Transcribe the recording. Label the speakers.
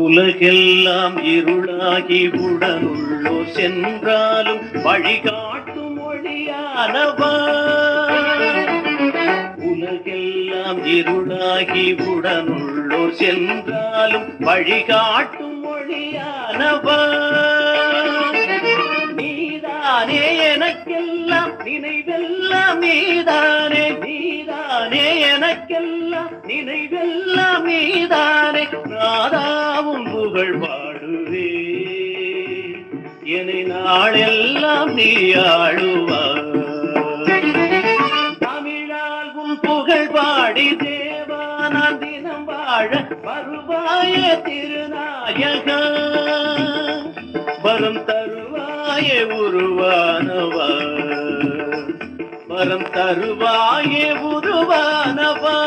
Speaker 1: உலகெல்லாம் இருளாகி உடனுள்ளோர் சென்றாலும் வழிகாட்டும் மொழியானவா. உலகெல்லாம் இருளாகி உடனுள்ளோர் சென்றாலும் வழிகாட்டும் மொழியானவா. நீதானே எனக்கெல்லாம் நினைவெல்லாம் நீதானே, நீதானே எனக்கெல்லாம் நினைவெல்லாம் நீதானே. நாதாவும் புகழ் பாடுவே என்னை நாளெல்லாம் நீ ஆளுவாய். தமிழால் உன் புகழ் பாடி தேவா நான் தினம் வாழ வருவாய திருநாயகா. வரம் தருவாயே உருவானவா, வரம் தருவாயே உருவானவா.